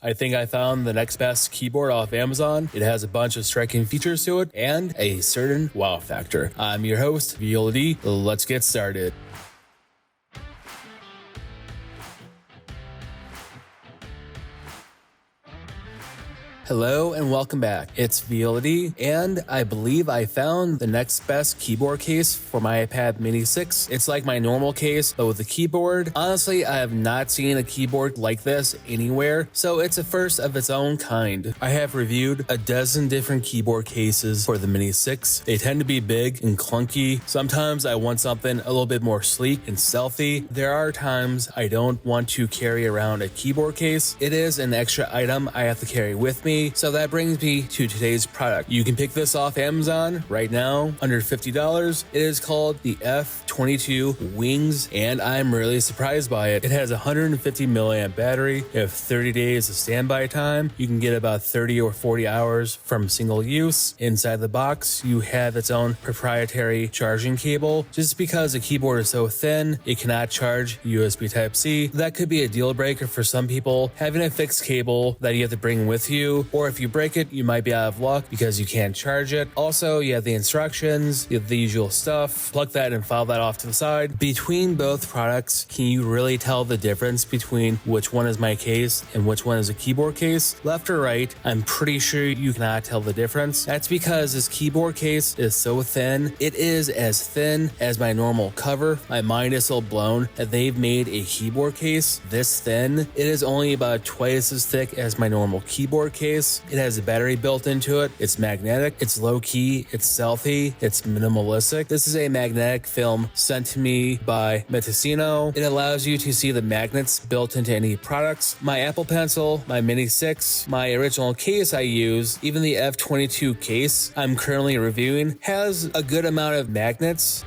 I think I found the next best keyboard off Amazon. It has a bunch of striking features to it and a certain wow factor. I'm your host, Viola D. Let's get started. Hello and welcome back. It's Viola D, and I believe I found the next best keyboard case for my iPad Mini 6. It's like my normal case, but with a keyboard. Honestly, I have not seen a keyboard like this anywhere, so it's a first of its own kind. I have reviewed a dozen different keyboard cases for the Mini 6. They tend to be big and clunky. Sometimes I want something a little bit more sleek and stealthy. There are times I don't want to carry around a keyboard case. It is an extra item I have to carry with me. So that brings me to today's product. You can pick this off Amazon right now, under $50. It is called the F22 Wings, and I'm really surprised by it. It has a 150 milliamp battery. You have 30 days of standby time. You can get about 30 or 40 hours from single use. Inside the box, you have its own proprietary charging cable. Just because the keyboard is so thin, it cannot charge USB Type-C. That could be a deal breaker for some people. Having a fixed cable that you have to bring with you, or if you break it, you might be out of luck because you can't charge it. Also, you have the instructions, you have the usual stuff. Plug that and file that off to the side. Between both products, can you really tell the difference between which one is my case and which one is a keyboard case? Left or right, I'm pretty sure you cannot tell the difference. That's because this keyboard case is so thin. It is as thin as my normal cover. My mind is so blown that they've made a keyboard case this thin. It is only about twice as thick as my normal keyboard case. It has a battery built into it. It's magnetic. It's low key. It's stealthy. It's minimalistic. This is a magnetic film sent to me by Metassino. It allows you to see the magnets built into any products. My Apple Pencil, my Mini 6, my original case I use, even the F22 case I'm currently reviewing has a good amount of magnets.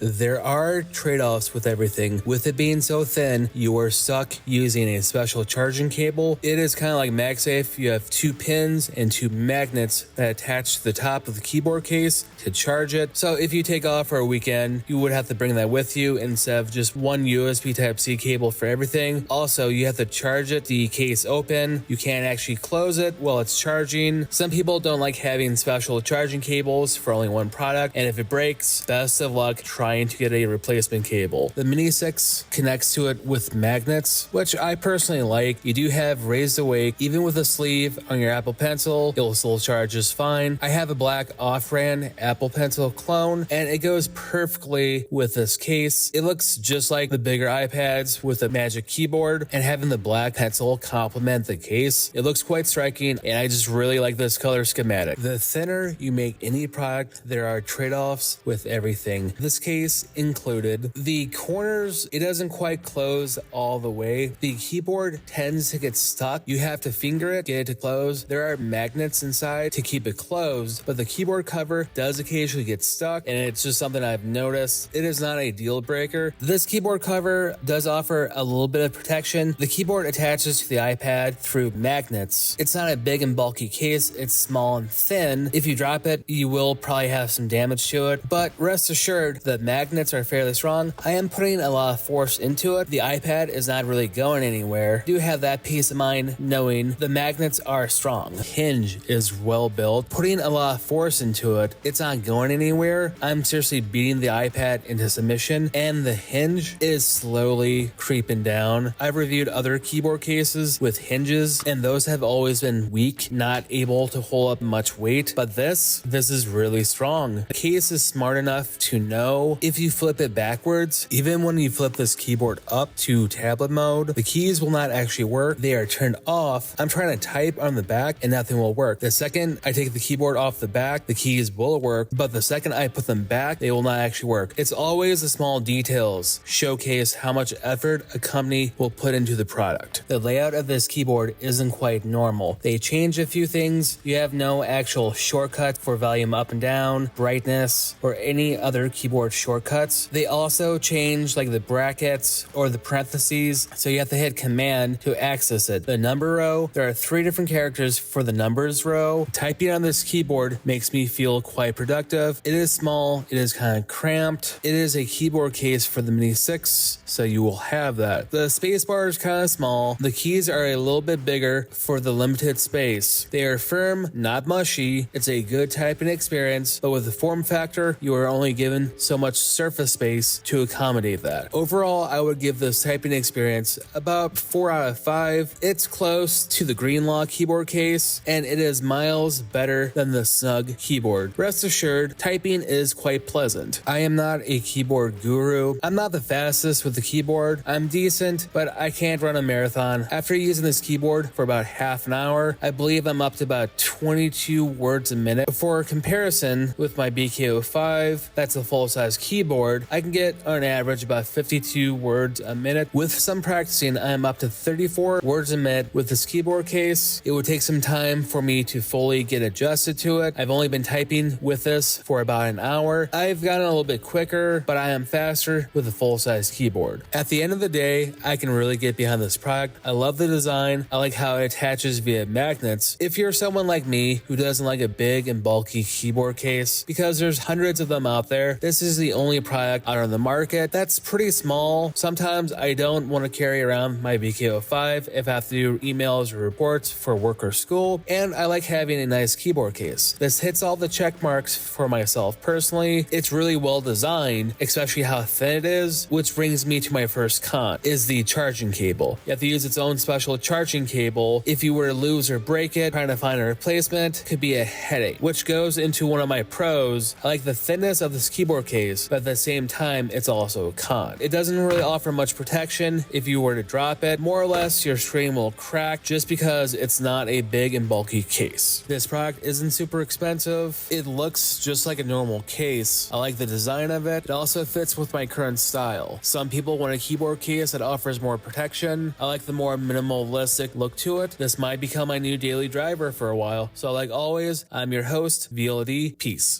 There are trade-offs with everything. With it being so thin, you are stuck using a special charging cable. It is kind of like MagSafe. You have 2 pins and 2 magnets that attach to the top of the keyboard case to charge it. So if you take off for a weekend, you would have to bring that with you instead of just one USB Type-C cable for everything. Also, you have to charge it, the case open. You can't actually close it while it's charging. Some people don't like having special charging cables for only one product, and if it breaks, best of luck trying to get a replacement cable. The Mini 6 connects to it with magnets, which I personally like. You do have raised awake. Even with a sleeve on your Apple Pencil, it'll still charge just fine. I have a black off-brand Apple Pencil clone, and it goes perfectly with this case. It looks just like the bigger iPads with a Magic Keyboard, and having the black pencil complement the case, it looks quite striking, and I just really like this color schematic. The thinner you make any product, there are trade-offs with everything. This case included. The corners, it doesn't quite close all the way. The keyboard tends to get stuck. You have to finger it, get it to close. There are magnets inside to keep it closed, but the keyboard cover does occasionally get stuck, and it's just something I've noticed. It is not a deal breaker. This keyboard cover does offer a little bit of protection. The keyboard attaches to the iPad through magnets. It's not a big and bulky case. It's small and thin. If you drop it, you will probably have some damage to it, but rest assured that magnets are fairly strong. I am putting a lot of force into it. The iPad is not really going anywhere. You do have that peace of mind knowing the magnets are strong. The hinge is well built. Putting a lot of force into it, it's not going anywhere. I'm seriously beating the iPad into submission, and the hinge is slowly creeping down. I've reviewed other keyboard cases with hinges, and those have always been weak, not able to hold up much weight, but this is really strong. The case is smart enough to know if you flip it backwards, even when you flip this keyboard up to tablet mode, the keys will not actually work. They are turned off. I'm trying to type on the back and nothing will work. The second I take the keyboard off the back, the keys will work, but the second I put them back, they will not actually work. It's always the small details showcase how much effort a company will put into the product. The layout of this keyboard isn't quite normal. They change a few things. You have no actual shortcut for volume up and down, brightness, or any other keyboard shortcuts. They also change like the brackets or the parentheses, so you have to hit command to access it. The number row, there are 3 different characters for the numbers row. Typing on this keyboard makes me feel quite productive. It is small, it is kind of cramped. It is a keyboard case for the Mini 6, so you will have that. The spacebar is kind of small. The keys are a little bit bigger for the limited space. They are firm, not mushy. It's a good typing experience, but with the form factor, you are only given so much surface space to accommodate that. Overall, I would give this typing experience about 4 out of 5. It's close to the Greenlaw keyboard case, and it is miles better than the Snug keyboard. Rest assured, typing is quite pleasant. I am not a keyboard guru. I'm not the fastest with the keyboard. I'm decent, but I can't run a marathon. After using this keyboard for about half an hour, I believe I'm up to about 22 words a minute. For comparison, with my BKO5, that's a full-size keyboard, I can get on average about 52 words a minute. With some practicing, I am up to 34 words a minute with this keyboard case. It would take some time for me to fully get adjusted to it. I've only been typing with this for about an hour. I've gotten a little bit quicker, but I am faster with a full-size keyboard. At the end of the day, I can really get behind this product. I love the design. I like how it attaches via magnets. If you're someone like me who doesn't like a big and bulky keyboard case, because there's hundreds of them out there, this is the only product out on the market that's pretty small. Sometimes I don't want to carry around my BKO5 if I have to do emails or reports for work or school, and I like having a nice keyboard case. This hits all the check marks for myself personally. It's really well designed, especially how thin it is, which brings me to my first con, is the charging cable. You have to use its own special charging cable. If you were to lose or break it, trying to find a replacement could be a headache, which goes into one of my pros. I like the thinness of this keyboard case, but at the same time, it's also a con. It doesn't really offer much protection. If you were to drop it, more or less your screen will crack just because it's not a big and bulky case. This product isn't super expensive. It looks just like a normal case. I like the design of it. It also fits with my current style. Some people want a keyboard case that offers more protection. I like the more minimalistic look to it. This might become my new daily driver for a while. So like always, I'm your host, VLD. Peace.